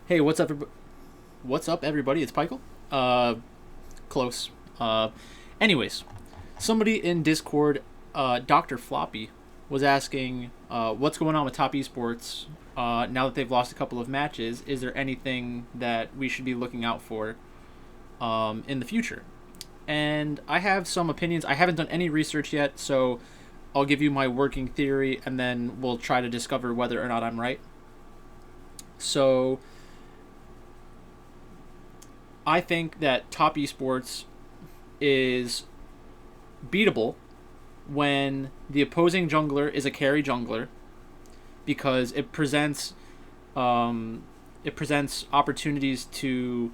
Hey, what's up? What's up, everybody? It's Pikel. Uh, close. Uh, anyways, somebody in Discord, Doctor Floppy, was asking, what's going on with Top Esports now that they've lost a couple of matches. Is there anything that we should be looking out for in the future? And I have some opinions. I haven't done any research yet, so I'll give you my working theory, and then we'll try to discover whether or not I'm right. So I think that Top Esports is beatable when the opposing jungler is a carry jungler because it presents opportunities to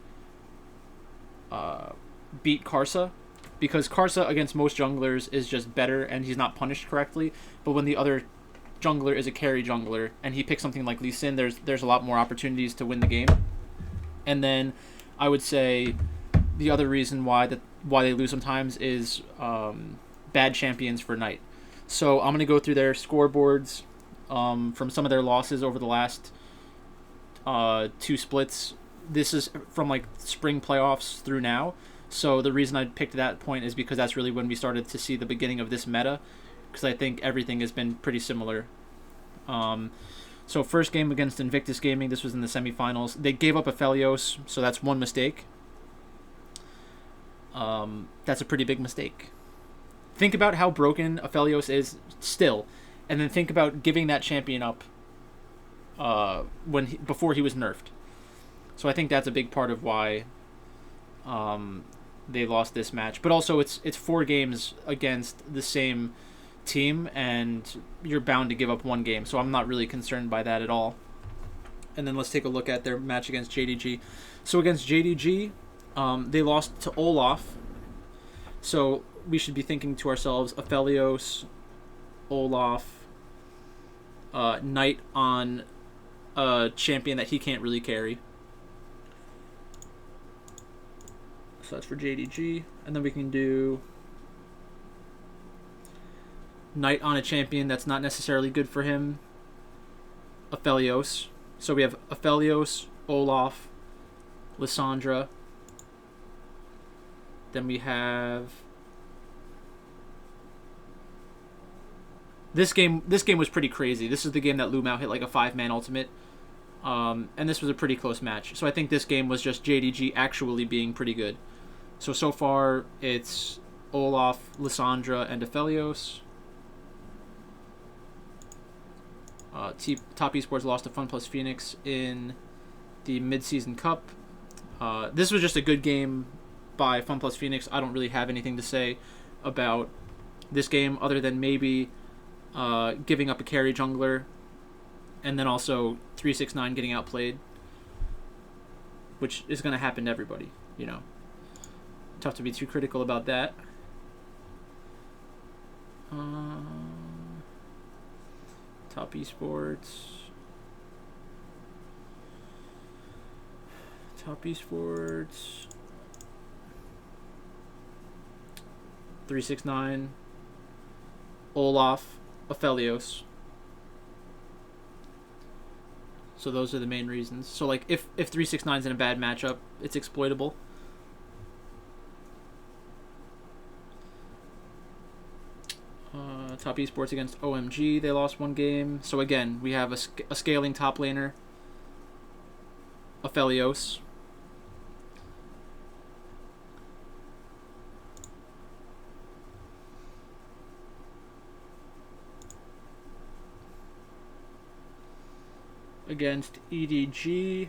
beat Karsa, because Karsa against most junglers is just better and he's not punished correctly. But when the other jungler is a carry jungler and he picks something like Lee Sin, there's a lot more opportunities to win the game. And then I would say the other reason why they lose sometimes is bad champions for Knight. So I'm gonna go through their scoreboards from some of their losses over the last two splits. This is from like spring playoffs through now. So the reason I picked that point is because that's really when we started to see the beginning of this meta, because I think everything has been pretty similar. So first game against Invictus Gaming, this was in the semifinals. They gave up Aphelios, so that's one mistake. That's a pretty big mistake. Think about how broken Aphelios is still, and then think about giving that champion up before he was nerfed. So I think that's a big part of why they lost this match. But also, it's 4 games against the same team, and you're bound to give up one game. So I'm not really concerned by that at all. And then let's take a look at their match against JDG. So against JDG, they lost to Olaf. So we should be thinking to ourselves, Aphelios, Olaf, Knight on a champion that he can't really carry. So that's for JDG. And then we can do Knight on a champion that's not necessarily good for him, Aphelios. So we have Aphelios, Olaf, Lissandra. Then we have this game. This game was pretty crazy. This is the game that Lumao hit like a 5-man ultimate, and this was a pretty close match. So I think this game was just JDG actually being pretty good. So far it's Olaf, Lissandra, and Aphelios. Top Esports lost to Fun Plus Phoenix in the mid-season cup. This was just a good game by Fun Plus Phoenix. I don't really have anything to say about this game other than maybe giving up a carry jungler, and then also 369 getting outplayed, which is going to happen to everybody, you know. Tough to be too critical about that. Top Esports. Top Esports. 369. Olaf. Aphelios. So those are the main reasons. So like if 369's in a bad matchup, it's exploitable. Top Esports against OMG, they lost one game. So again, we have a scaling top laner, Aphelios. Against EDG,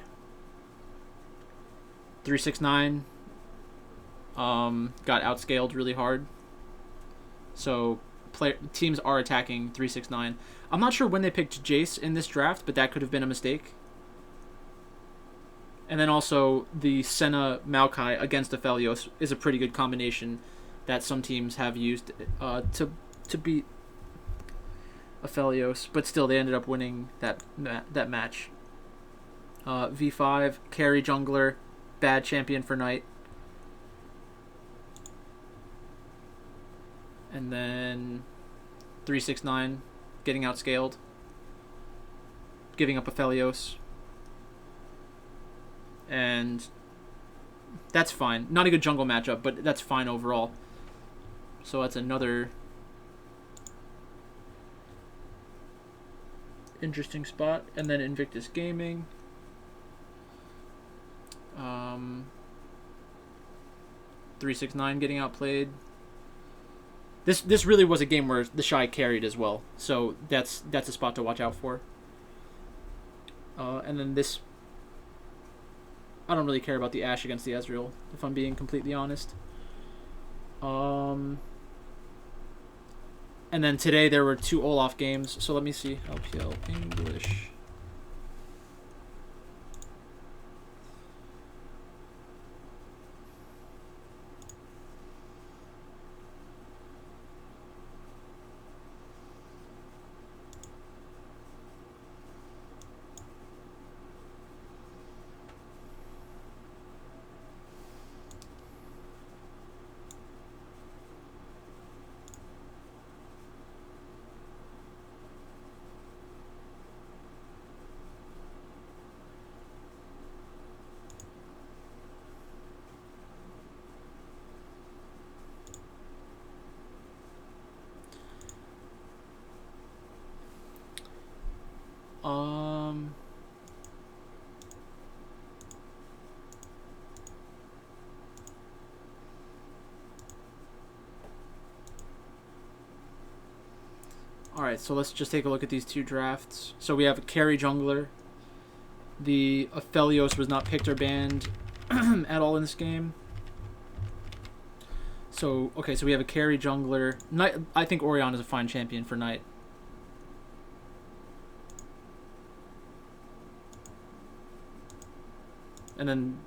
369 got outscaled really hard. So teams are attacking 369. I'm not sure when they picked Jace in this draft, but that could have been a mistake. And then also the Senna Maokai against Aphelios is a pretty good combination that some teams have used to beat Aphelios, but still they ended up winning that match. V5 carry jungler, bad champion for Knight. And then 369 getting outscaled, giving up Aphelios. and that's fine. Not a good jungle matchup, but that's fine overall. So that's another interesting spot. And then Invictus Gaming. 369 getting outplayed. This really was a game where the Shy carried as well, so that's a spot to watch out for. And then this, I don't really care about the Ashe against the Ezreal, if I'm being completely honest. And then today there were 2 Olaf games, so let me see. LPL English. Alright, so let's just take a look at these 2 drafts. So we have a carry jungler. The Aphelios was not picked or banned at all in this game. So, okay, so we have a carry jungler. Knight, I think Orion is a fine champion for Knight. And then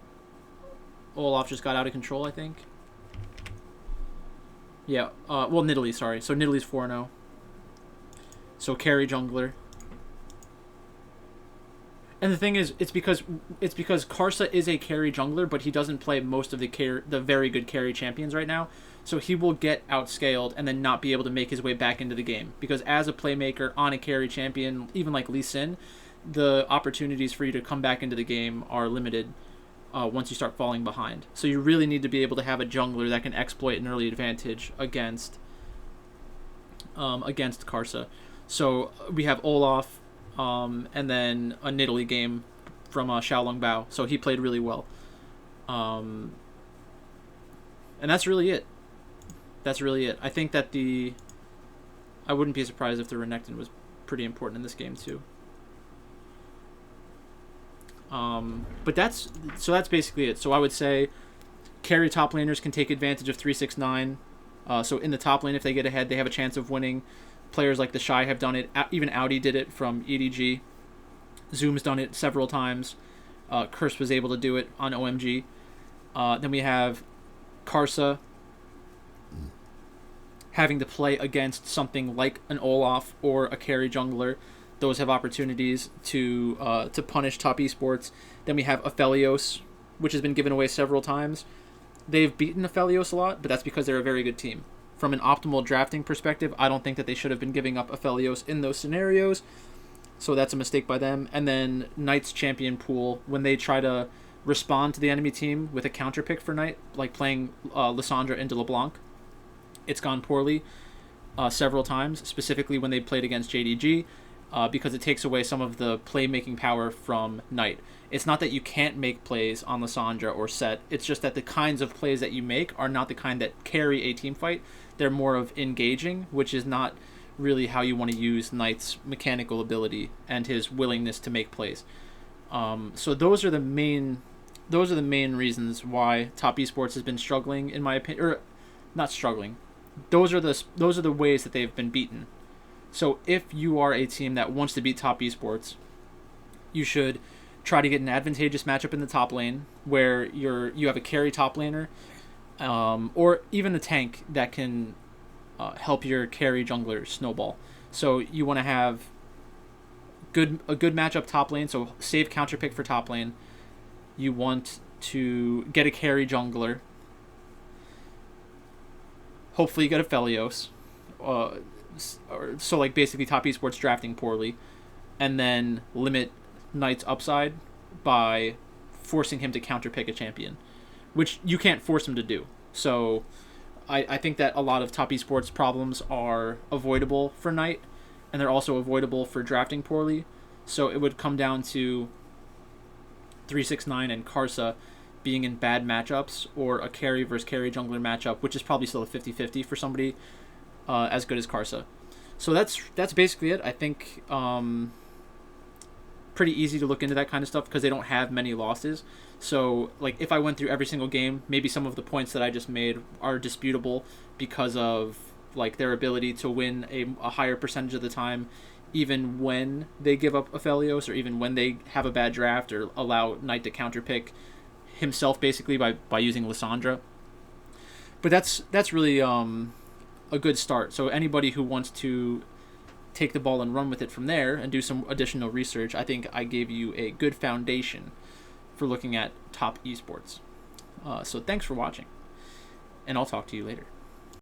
Olaf just got out of control, I think. Yeah, well, Nidalee, sorry. So Nidalee's 4-0. So carry jungler. And the thing is, it's because Karsa is a carry jungler, but he doesn't play most of the very good carry champions right now. So he will get outscaled and then not be able to make his way back into the game. Because as a playmaker on a carry champion, even like Lee Sin, the opportunities for you to come back into the game are limited once you start falling behind. So you really need to be able to have a jungler that can exploit an early advantage against Karsa. So we have Olaf, and then a Nidalee game from Xiaolong Bao. So he played really well. And that's really it. I think that I wouldn't be surprised if the Renekton was pretty important in this game too. But that's basically it. So I would say carry top laners can take advantage of 369. So in the top lane, if they get ahead, they have a chance of winning. Players like the Shy have done it. Even Audi did it from EDG. Zoom's done it several times. Curse was able to do it on OMG. Then we have Karsa having to play against something like an Olaf or a carry jungler. Those have opportunities to punish top esports. Then we have Aphelios, which has been given away several times. They've beaten Aphelios a lot, but that's because they're a very good team. From an optimal drafting perspective, I don't think that they should have been giving up Aphelios in those scenarios. So that's a mistake by them. And then Knight's champion pool, when they try to respond to the enemy team with a counter pick for Knight, like playing Lissandra into LeBlanc, it's gone poorly several times, specifically when they played against JDG, because it takes away some of the playmaking power from Knight. It's not that you can't make plays on Lissandra or Set, it's just that the kinds of plays that you make are not the kind that carry a team fight. They're more of engaging, which is not really how you want to use Knight's mechanical ability and his willingness to make plays. So those are the main reasons why top esports has been struggling, in my opinion, or not struggling. Those are the ways that they've been beaten. So if you are a team that wants to beat top esports, you should try to get an advantageous matchup in the top lane where you have a carry top laner, or even a tank that can help your carry jungler snowball. So you want to have a good matchup top lane, so save counter pick for top lane. You want to get a carry jungler. Hopefully you get a Aphelios. So like basically top esports drafting poorly, and then limit Knight's upside by forcing him to counterpick a champion, which you can't force him to do. So I think that a lot of top esports problems are avoidable for Knight, and they're also avoidable for drafting poorly. So it would come down to 369 and Karsa being in bad matchups, or a carry versus carry jungler matchup, which is probably still a 50-50 for somebody as good as Karsa. So that's basically it. I think pretty easy to look into that kind of stuff because they don't have many losses. So like if I went through every single game, maybe some of the points that I just made are disputable because of like their ability to win a higher percentage of the time, even when they give up Aphelios, or even when they have a bad draft, or allow Knight to counterpick himself basically by using Lissandra. But that's really a good start. So anybody who wants to take the ball and run with it from there and do some additional research, I think I gave you a good foundation for looking at top esports. So thanks for watching, and I'll talk to you later.